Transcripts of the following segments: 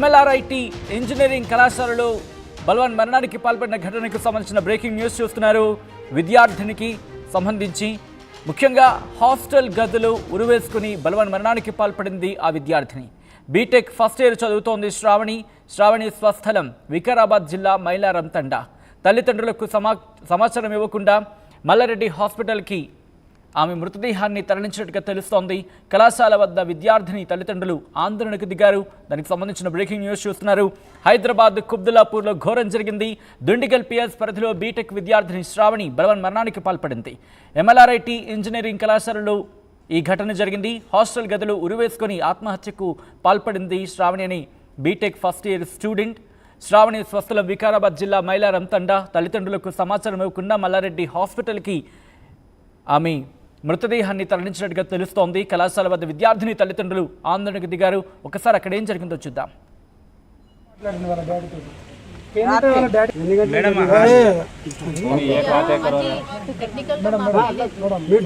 MLRIT engineering కళాశాలలో బలవన్ మరణానికి పాల్పడిన ఘటనకు సంబంధించిన బ్రేకింగ్ న్యూస్ చూస్తున్నారు. విద్యార్థినికి సంబంధించి ముఖ్యంగా హాస్టల్ గదులు ఉరివేసుకుని బలవన్ మరణానికి పాల్పడింది ఆ విద్యార్థిని. బీటెక్ ఫస్ట్ ఇయర్ చదువుతోంది శ్రావణి స్వస్థలం వికారాబాద్ జిల్లా మైలారం తండా. తల్లిదండ్రులకు సమాచారం ఇవ్వకుండా మల్లారెడ్డి హాస్పిటల్కి ఆమె మృతదేహాన్ని తరలించినట్టుగా తెలుస్తోంది. కళాశాల వద్ద విద్యార్థిని తల్లిదండ్రులు ఆందోళనకు దిగారు. దానికి సంబంధించిన బ్రేకింగ్ న్యూస్ చూస్తున్నారు. హైదరాబాద్ కుబ్దుల్లాపూర్లో ఘోరం జరిగింది. దుండిగల్ పిఎస్ పరిధిలో బీటెక్ విద్యార్థిని శ్రావణి బలవన్ మరణానికి పాల్పడింది. MLRIT ఇంజనీరింగ్ కళాశాలలో ఈ ఘటన జరిగింది. హాస్టల్ గదులు ఉరివేసుకొని ఆత్మహత్యకు పాల్పడింది శ్రావణి అని BTech first year student. Sravani స్వస్థలం వికారాబాద్ జిల్లా మైలారం తండా. తల్లిదండ్రులకు సమాచారం ఇవ్వకుండా మల్లారెడ్డి హాస్పిటల్కి ఆమె మృతదేహాన్ని తరలించినట్టుగా తెలుస్తోంది. కళాశాల వద్ద విద్యార్థిని తల్లిదండ్రులు ఆందోళనకు దిగారు. ఒకసారి అక్కడ ఏం జరిగిందో చూద్దాం.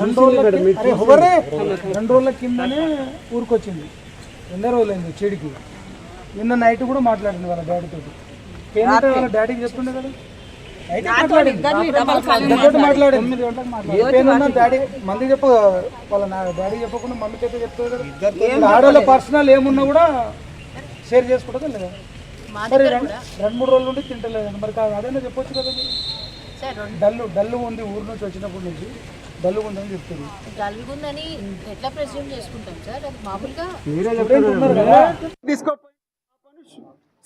రెండు రోజుల కిందనే ఊరికొచ్చింది. ఎన్నో రోజులైంది చెడికి. నిన్న నైట్ కూడా మాట్లాడింది వాళ్ళ డాడీతో. వాళ్ళ డాడీకి చెప్తుండే కదా డాడీ మంది చెప్ప వాళ్ళ డాడీ చెప్పకుండా మమ్మీకి అయితే చెప్తుంది కదా. ఆడవాళ్ళ పర్సనల్ ఏమున్నా కూడా షేర్ చేసుకుంటుందా లేదా? మరి 2-3 రోజుల నుండి తింటలేదండి. మరి అదైనా చెప్పొచ్చు కదా. డల్లు ఉంది, ఊరు నుంచి వచ్చినప్పటి నుంచి డల్లు ఉందని చెప్తుంది.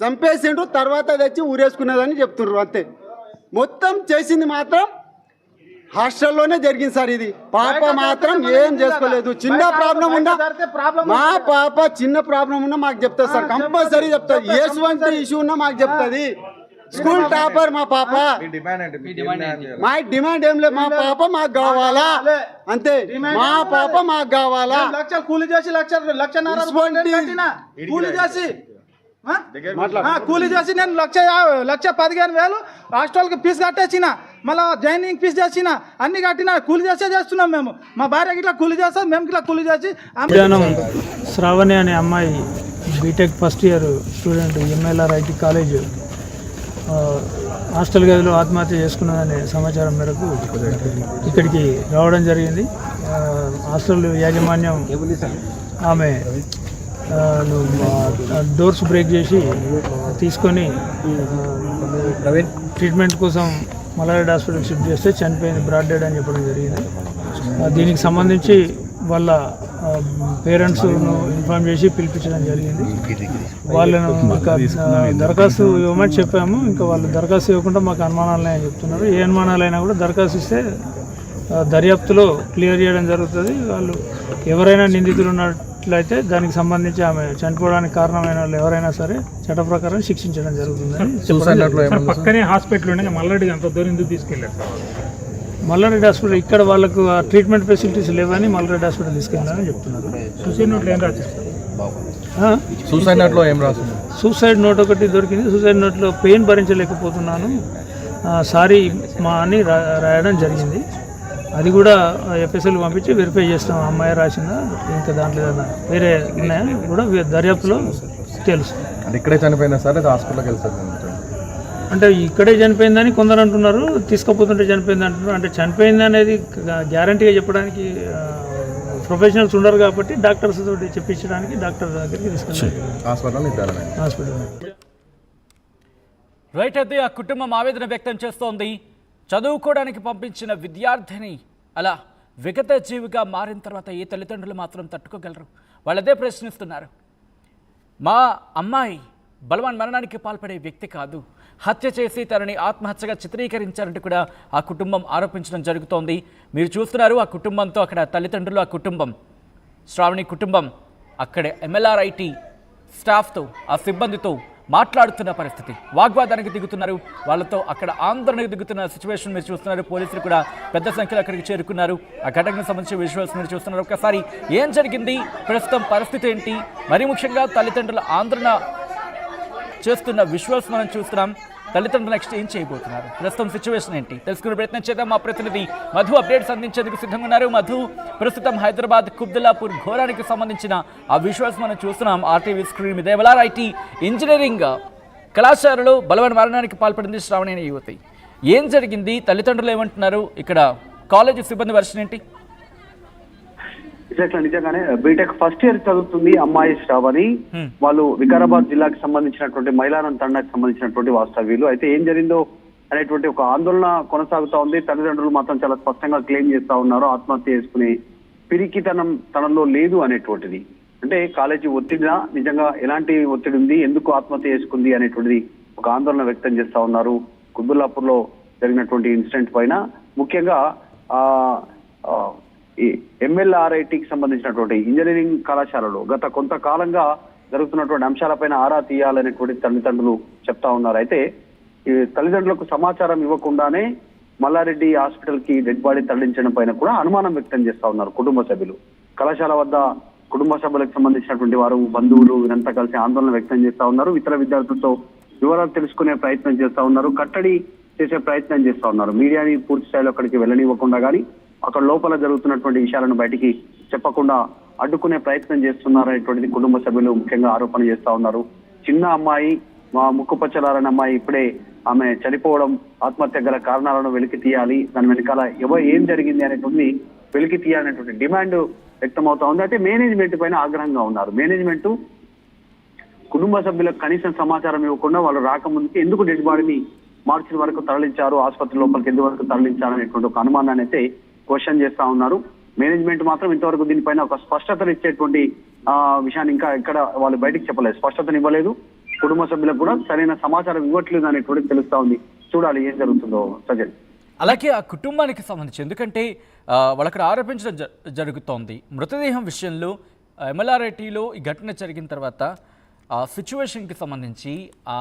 చంపేసిండ్రు, తర్వాత తెచ్చి ఊరేసుకున్నదని చెప్తున్నారు. అంతే. మొత్తం చేసింది మాత్రం హాస్టల్లోనే జరిగింది సార్. ఇది పాప మాత్రం ఏం చేసుకోలేదు. చిన్న ప్రాబ్లం ఉన్నా మా పాప చిన్న ప్రాబ్లం ఉన్నా మాకు చెప్తుంది సార్. కంపల్సరీ చెప్తుంది. ఎటువంటి ఇష్యూ ఉన్నా మాకు చెప్తుంది. స్కూల్ టాపర్ మా పాప. మా డిమాండ్ ఏం లేదు. మా పాప మాకు కావాలా అంతే. మా పాప మాకు కావాలా. లక్షలు కూలి చేసి కూలి చేసి నేను 1,15,000 హాస్టల్కి ఫీజు కట్టేసిన, మళ్ళీ జాయినింగ్ ఫీజు చేసిన, అన్ని కట్టిన కూలి చేసే చేస్తున్నాం మేము. మా భార్యకి ఇట్లా కూలి చేస్తాం, మేము ఇట్లా కూలి చేసి. శ్రావణి అనే అమ్మాయి BTech first year student, MLRIT college hostel గదిలో ఆత్మహత్య చేసుకున్నదనే సమాచారం మేరకు ఇక్కడికి రావడం జరిగింది. హాస్టల్ యాజమాన్యం ఆమె డోర్స్ బ్రేక్ చేసి తీసుకొని ట్రీట్మెంట్ కోసం మల్లారెడ్డి హాస్పిటల్ షిఫ్ట్ చేస్తే చనిపోయింది, బ్రాడ్ డెడ్ అని చెప్పడం జరిగింది. దీనికి సంబంధించి వాళ్ళ పేరెంట్స్ను ఇన్ఫార్మ్ చేసి పిలిపించడం జరిగింది. వాళ్ళను దరఖాస్తు ఇవ్వమని చెప్పాము. ఇంకా వాళ్ళు దరఖాస్తు ఇవ్వకుండా మాకు అనుమానాలనే చెప్తున్నారు. ఏ అనుమానాలైనా కూడా దరఖాస్తు ఇస్తే దర్యాప్తులో క్లియర్ చేయడం జరుగుతుంది. వాళ్ళు ఎవరైనా నిందితులు ఉన్నట్లయితే దానికి సంబంధించి ఆమె చనిపోవడానికి కారణమైన వాళ్ళు ఎవరైనా సరే చట్ట ప్రకారం శిక్షించడం జరుగుతుంది. పక్కనే హాస్పిటల్ ఉండే మల్లారెడ్డి అంత దూరం ఎందుకు తీసుకెళ్ళారు? మల్లారెడ్డి హాస్పిటల్ ఇక్కడ వాళ్ళకు ట్రీట్మెంట్ ఫెసిలిటీస్ లేవని మల్లారెడ్డి హాస్పిటల్ తీసుకెళ్ళాలని చెప్తున్నారు. సూసైడ్ నోట్లో ఏం రాశారు? సూసైడ్ నోట్ ఒకటి దొరికింది. సూసైడ్ నోట్లో పెయిన్ భరించలేకపోతున్నాను, సారీ మా అని రాయడం జరిగింది. అది కూడా FSL పంపించి వెరిఫై చేస్తాం. అమ్మాయి రాసిందా ఇంకా దాంట్లో ఏదైనా వేరే ఉన్నాయని కూడా దర్యాప్తులో తెలుస్తుంది. ఇక్కడే చనిపోయినా సరే హాస్పిటల్కి వెళ్తారు అంటే ఇక్కడే చనిపోయిందని కొందరు అంటున్నారు, తీసుకుపోతుంటే చనిపోయింది అంటున్నారు. అంటే చనిపోయింది అనేది గ్యారంటీగా చెప్పడానికి ప్రొఫెషనల్స్ ఉండరు కాబట్టి డాక్టర్స్ తోటి చెప్పించడానికి డాక్టర్ దగ్గరికి తీసుకెళ్ళాలి హాస్పిటల్. రైట్. అయితే ఆ కుటుంబం ఆవేదన వ్యక్తం చేస్తోంది. చదువుకోవడానికి పంపించిన విద్యార్థిని అలా విగత జీవిగా మారిన తర్వాత ఏ తల్లిదండ్రులు మాత్రం తట్టుకోగలరు? వాళ్ళదే ప్రశ్నిస్తున్నారు. మా అమ్మాయి బలవన్ మరణానికి పాల్పడే వ్యక్తి కాదు, హత్య చేసి తనని ఆత్మహత్యగా చిత్రీకరించారంటూ కూడా ఆ కుటుంబం ఆరోపించడం జరుగుతోంది. మీరు చూస్తున్నారు ఆ కుటుంబంతో, అక్కడ తల్లిదండ్రులు, ఆ కుటుంబం, శ్రావణి కుటుంబం అక్కడే MLRIT స్టాఫ్తో, ఆ సిబ్బందితో మాట్లాడుతున్న పరిస్థితి. వాగ్వాదానికి దిగుతున్నారు. వాళ్ళతో అక్కడ ఆందోళనకు దిగుతున్న సిచ్యువేషన్ మీరు చూస్తున్నారు. పోలీసులు కూడా పెద్ద సంఖ్యలో అక్కడికి చేరుకున్నారు. ఆ ఘటనకు సంబంధించిన విజువల్స్ మీరు చూస్తున్నారు. ఒకసారి ఏం జరిగింది, ప్రస్తుతం పరిస్థితి ఏంటి, మరి ముఖ్యంగా తల్లిదండ్రుల ఆందోళన చేస్తున్న విజువల్స్ మనం చూస్తున్నాం. తల్లిదండ్రులు నెక్స్ట్ ఏం చేయబోతున్నారు, ప్రస్తుతం సిచ్యువేషన్ ఏంటి తెలుసుకునే ప్రయత్నం చేద్దాం. మా ప్రతినిధి మధు అప్డేట్స్ అందించేందుకు సిద్ధంగా ఉన్నారు. మధు, ప్రస్తుతం హైదరాబాద్ కుబ్దుల్లాపూర్ ఘోరానికి సంబంధించిన ఆ విజువల్స్ మనం చూస్తున్నాం RTV స్క్రీన్ మీద. MLRIT ఇంజనీరింగ్ కళాశాలలో బలవన్ మరణానికి పాల్పడింది శ్రావణి అనే యువతి. ఏం జరిగింది, తల్లిదండ్రులు ఏమంటున్నారు, ఇక్కడ కాలేజీ సిబ్బంది వర్షన్ ఏంటి? నిజంగానే బీటెక్ ఫస్ట్ ఇయర్ చదువుతుంది అమ్మాయి శ్రావణి. వాళ్ళు వికారాబాద్ జిల్లాకి సంబంధించినటువంటి మైలారం తండాకి సంబంధించినటువంటి వాస్తవ్యులు. అయితే ఏం జరిగిందో అనేటువంటి ఒక ఆందోళన కొనసాగుతా ఉంది. తల్లిదండ్రులు మాత్రం చాలా స్పష్టంగా క్లెయిమ్ చేస్తా ఉన్నారు. ఆత్మహత్య చేసుకునే పిరికితనం తనలో లేదు అనేటువంటిది. అంటే కాలేజీ ఒత్తిడినా, నిజంగా ఎలాంటి ఒత్తిడి ఉంది, ఎందుకు ఆత్మహత్య చేసుకుంది అనేటువంటిది ఒక ఆందోళన వ్యక్తం చేస్తా ఉన్నారు. కుబ్దుల్లాపూర్ లో జరిగినటువంటి ఇన్సిడెంట్ పైన ముఖ్యంగా ఈ MLRITకి సంబంధించినటువంటి ఇంజనీరింగ్ కళాశాలలో గత కొంతకాలంగా జరుగుతున్నటువంటి అంశాలపైన ఆరా తీయాలనేటువంటి తల్లిదండ్రులు చెప్తా ఉన్నారు. అయితే ఈ తల్లిదండ్రులకు సమాచారం ఇవ్వకుండానే మల్లారెడ్డి హాస్పిటల్ కి డెడ్ బాడీ తరలించడం పైన కూడా అనుమానం వ్యక్తం చేస్తా ఉన్నారు కుటుంబ సభ్యులు. కళాశాల వద్ద కుటుంబ సభ్యులకు సంబంధించినటువంటి వారు, బంధువులు వీరంతా కలిసి ఆందోళన వ్యక్తం చేస్తా ఉన్నారు. ఇతర విద్యార్థులతో వివరాలు తెలుసుకునే ప్రయత్నం చేస్తా ఉన్నారు. కట్టడి చేసే ప్రయత్నం చేస్తా ఉన్నారు. మీడియాని పూర్తి స్థాయిలో అక్కడికి వెళ్ళనివ్వకుండా కానీ అక్కడ లోపల జరుగుతున్నటువంటి విషయాలను బయటికి చెప్పకుండా అడ్డుకునే ప్రయత్నం చేస్తున్నారనేటువంటిది కుటుంబ సభ్యులు ముఖ్యంగా ఆరోపణ చేస్తా ఉన్నారు. చిన్న అమ్మాయి, మా ముక్కుపచ్చలారని అమ్మాయి ఇప్పుడే ఆమె చనిపోవడం, ఆత్మహత్య గల కారణాలను వెలికి తీయాలి, దాని వెనకాల ఏం జరిగింది అనేటువంటి వెలికి తీయాలనేటువంటి డిమాండ్ వ్యక్తమవుతా ఉంది. అయితే మేనేజ్మెంట్ పైన ఆగ్రహంగా ఉన్నారు. మేనేజ్మెంట్ కుటుంబ సభ్యులకు కనీసం సమాచారం ఇవ్వకుండా వాళ్ళు రాకముందుకి ఎందుకు డెడ్ బాడీని మార్చి వరకు తరలించారు, ఆసుపత్రి లోపలికి ఎందుకు వరకు తరలించారనేటువంటి ఒక అనుమానాన్ని అయితే క్వశ్చన్ చేస్తా ఉన్నారు. మేనేజ్మెంట్ మాత్రం ఇంతవరకు దీనిపైన ఒక స్పష్టతను ఇచ్చేటువంటి విషయాన్ని ఇంకా ఇక్కడ వాళ్ళు బయటికి చెప్పలేదు, స్పష్టతను ఇవ్వలేదు. కుటుంబ సభ్యులకు కూడా సరైన సమాచారం ఇవ్వట్లేదు అనేటువంటి తెలుస్తా ఉంది. చూడాలి ఏం జరుగుతుందో సజల్. అలాగే ఆ కుటుంబానికి సంబంధించి, ఎందుకంటే వాళ్ళక్కడ ఆరోపించడం జరుగుతోంది మృతదేహం విషయంలో. MLRITలో ఈ ఘటన జరిగిన తర్వాత ఆ సిచ్యువేషన్కి సంబంధించి ఆ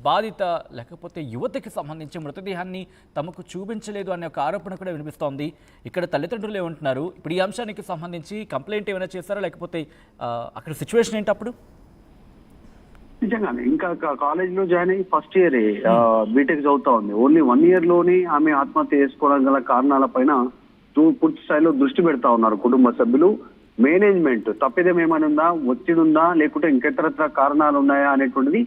బాధిత లేకపోతే యువతికి సంబంధించి మృతదేహాన్ని తమకు చూపించలేదు అనే ఒక ఆరోపణ కూడా వినిపిస్తోంది. ఇక్కడ తల్లిదండ్రులు ఏమంటున్నారు, ఇప్పుడు ఈ అంశానికి సంబంధించి కంప్లైంట్ ఏమైనా చేస్తారా, లేకపోతే అక్కడ సిచ్యువేషన్ ఏంటి అప్పుడు? నిజంగానే ఇంకా కాలేజ్ లో జాయిన్ అయ్యి ఫస్ట్ ఇయర్ బీటెక్ చదువుతా ఉంది. ఓన్లీ 1 year లోనే ఆమె ఆత్మహత్య చేసుకోవడం గల కారణాల పైన పూర్తి స్థాయిలో దృష్టి పెడతా ఉన్నారు కుటుంబ సభ్యులు. మేనేజ్మెంట్ తప్పిదం ఏమైనా ఉందా, ఒత్తిడి ఉందా, లేకుంటే ఇంకెతరత్ర కారణాలు ఉన్నాయా అనేటువంటిది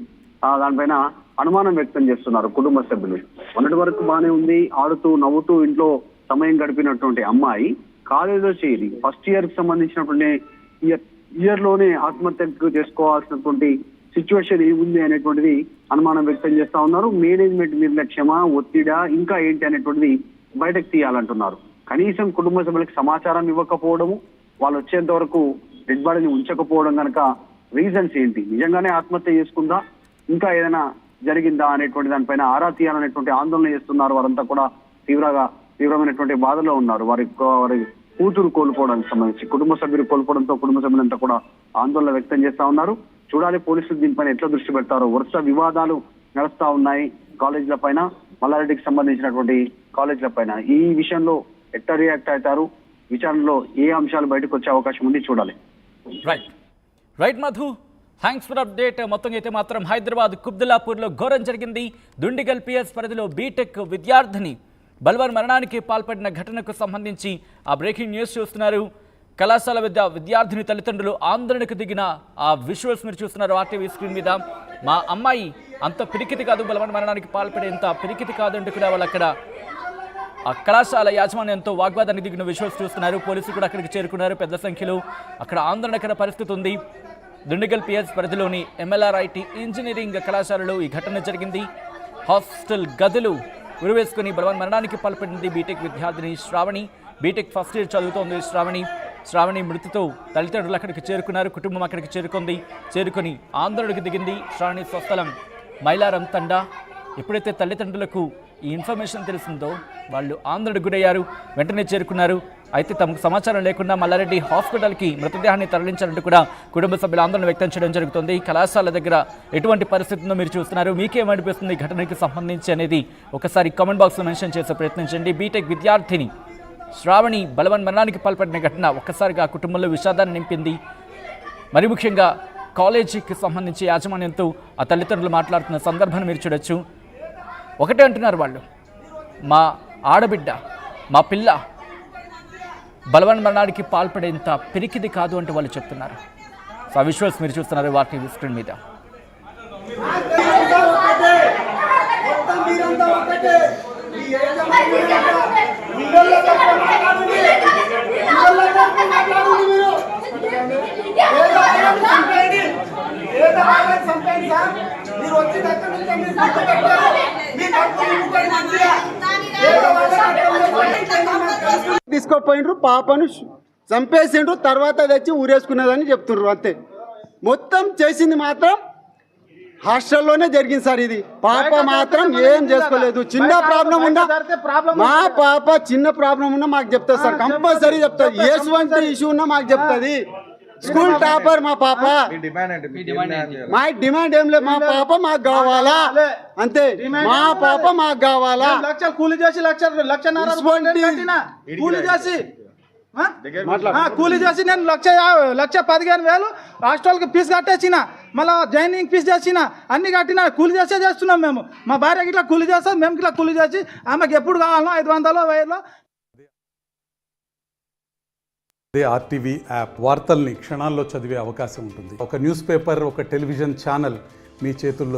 దానిపైన అనుమానం వ్యక్తం చేస్తున్నారు కుటుంబ సభ్యులు. మొన్నటి వరకు బాగానే ఉంది, ఆడుతూ నవ్వుతూ ఇంట్లో సమయం గడిపినటువంటి అమ్మాయి కాలేజీలో చేరి ఫస్ట్ ఇయర్ కి సంబంధించినటువంటి ఇయర్ లోనే ఆత్మహత్య చేసుకోవాల్సినటువంటి సిచ్యువేషన్ ఏముంది అనేటువంటిది అనుమానం వ్యక్తం చేస్తా ఉన్నారు. మేనేజ్మెంట్ నిర్లక్ష్యమా, ఒత్తిడా, ఇంకా ఏంటి అనేటువంటిది బయటకు తీయాలంటున్నారు. కనీసం కుటుంబ సభ్యులకు సమాచారం ఇవ్వకపోవడము, వాళ్ళు వచ్చేంత వరకు డెడ్ బాడీని ఉంచకపోవడం కనుక రీజన్స్ ఏంటి, నిజంగానే ఆత్మహత్య చేసుకుందా, ఇంకా ఏదైనా జరిగిందా అనేటువంటి దానిపైన ఆరా తీయాలనేటువంటి ఆందోళన చేస్తున్నారు. వారంతా కూడా తీవ్రమైనటువంటి బాధలో ఉన్నారు. వారి కూతురు కోల్పోవడానికి సంబంధించి కుటుంబ సభ్యులు కోల్పోవడంతో కుటుంబ సభ్యులంతా కూడా ఆందోళన వ్యక్తం చేస్తా ఉన్నారు. చూడాలి పోలీసులు దీనిపైన ఎట్లా దృష్టి పెడతారో. వరుస వివాదాలు నడుస్తా ఉన్నాయి కాలేజీల పైన, మల్లారెడ్డికి సంబంధించినటువంటి కాలేజీల పైన. ఈ విషయంలో ఎట్లా రియాక్ట్ అవుతారు, విచారణలో ఏ అంశాలు బయటకు వచ్చే అవకాశం ఉంది, చూడాలి. Right Madhu, thanks for update. మొత్తం అయితే మాత్రం హైదరాబాద్ కుబ్దుల్లాపూర్లో ఘోరం జరిగింది. దుండిగల్ PS పరిధిలో బీటెక్ విద్యార్థిని బల్వన్ మరణానికి పాల్పడిన ఘటనకు సంబంధించి ఆ బ్రేకింగ్ న్యూస్ చూస్తున్నారు. కళాశాల విద్యార్థిని తల్లిదండ్రులు ఆందోళనకు దిగిన ఆ విజువల్స్ మీరు చూస్తున్నారు RTV స్క్రీన్ మీద. మా అమ్మాయి అంత పిరికితి కాదు, బల్వన్ మరణానికి పాల్పడేంత పిరికితి కాదంటూ కూడా వాళ్ళు అక్కడ ఆ కళాశాల యాజమాన్యంతో వాగ్వాదానికి దిగిన విజువల్స్ చూస్తున్నారు. పోలీసులు కూడా అక్కడికి చేరుకున్నారు. పెద్ద సంఖ్యలో అక్కడ ఆందోళనకర పరిస్థితి ఉంది. దుండిగల్ PS పరిధిలోని MLRIT ఇంజనీరింగ్ కళాశాలలో ఈ ఘటన జరిగింది. హాస్టల్ గదులు ఉరివేసుకుని బలవన్ మరణానికి పాల్పడింది బీటెక్ విద్యార్థిని శ్రావణి. బీటెక్ ఫస్ట్ ఇయర్ చదువుతోంది శ్రావణి మృతితో తల్లిదండ్రులు అక్కడికి చేరుకున్నారు. కుటుంబం అక్కడికి చేరుకొని ఆందోళనకు దిగింది. శ్రావణి స్వస్థలం మైలారం తండా. ఎప్పుడైతే తల్లిదండ్రులకు ఈ ఇన్ఫర్మేషన్ తెలిసిందో వాళ్ళు ఆందోళనకు గురయ్యారు, వెంటనే చేరుకున్నారు. అయితే తమకు సమాచారం లేకుండా మల్లారెడ్డి హాస్పిటల్కి మృతదేహాన్ని తరలించాలంటూ కూడా కుటుంబ సభ్యులు ఆందోళన వ్యక్తం చేయడం జరుగుతుంది. కళాశాల దగ్గర ఎటువంటి పరిస్థితి ఉందో మీరు చూస్తున్నారు. మీకేమనిపిస్తుంది ఈ ఘటనకి సంబంధించి అనేది ఒకసారి కామెంట్ బాక్స్లో మెన్షన్ చేసే ప్రయత్నించండి. బీటెక్ విద్యార్థిని శ్రావణి బలవన్ మరణానికి పాల్పడిన ఘటన ఒక్కసారిగా కుటుంబంలో విషాదాన్ని నింపింది. మరి ముఖ్యంగా కాలేజీకి సంబంధించి యాజమాన్యంతో ఆ తల్లిదండ్రులు మాట్లాడుతున్న సందర్భాన్ని మీరు చూడొచ్చు. ఒకటే అంటున్నారు వాళ్ళు, మా ఆడబిడ్డ, మా పిల్ల బలవన్ మరణానికి పాల్పడేంత పిరికిది కాదు అంటూ వాళ్ళు చెప్తున్నారు. సో ఆ విజువల్స్ మీరు చూస్తున్నారు వాటి స్క్రీన్ మీద. తీసుకోపోయినరు, పాపను చంపేసిండ్రు, తర్వాత తెచ్చి ఊరేసుకున్నదని చెప్తున్నారు అంతే. మొత్తం చేసింది మాత్రం హాస్టల్లోనే జరిగింది సార్. ఇది పాప మాత్రం ఏం చేసుకోలేదు. చిన్న ప్రాబ్లం ఉన్నా, మా పాప చిన్న ప్రాబ్లం ఉన్నా మాకు చెప్తుంది సార్, కంపల్సరీ చెప్తుంది. ఎటువంటి ఇష్యూ ఉన్నా మాకు చెప్తుంది. స్కూల్ టాపర్ మా పాప. మా డిమాండ్ ఏం లేదు, మా పాప మాకు కావాలా అంతే. మా పాప మాకు కావాలా. లక్షలు కూలి చేసి లక్షన్నర కూలి చేసి కూలి చేసి నేను 1,15,000 హాస్టల్కి ఫీజు కట్టేసిన, మళ్ళీ జాయినింగ్ ఫీజు చేసిన, అన్ని కట్టిన, కూలి చేసే చేస్తున్నాం మేము. మా భార్యకి ఇట్లా కూలి చేస్తాం, మేము ఇట్లా కూలి చేసి ఆమెకి ఎప్పుడు కావాలో 500 1000. అదే ఆర్టీవీ యాప్ వార్తల్ని క్షణాల్లో చదివే అవకాశం ఉంటుంది. ఒక న్యూస్ పేపర్, ఒక టెలివిజన్ ఛానల్ మీ చేతుల్లో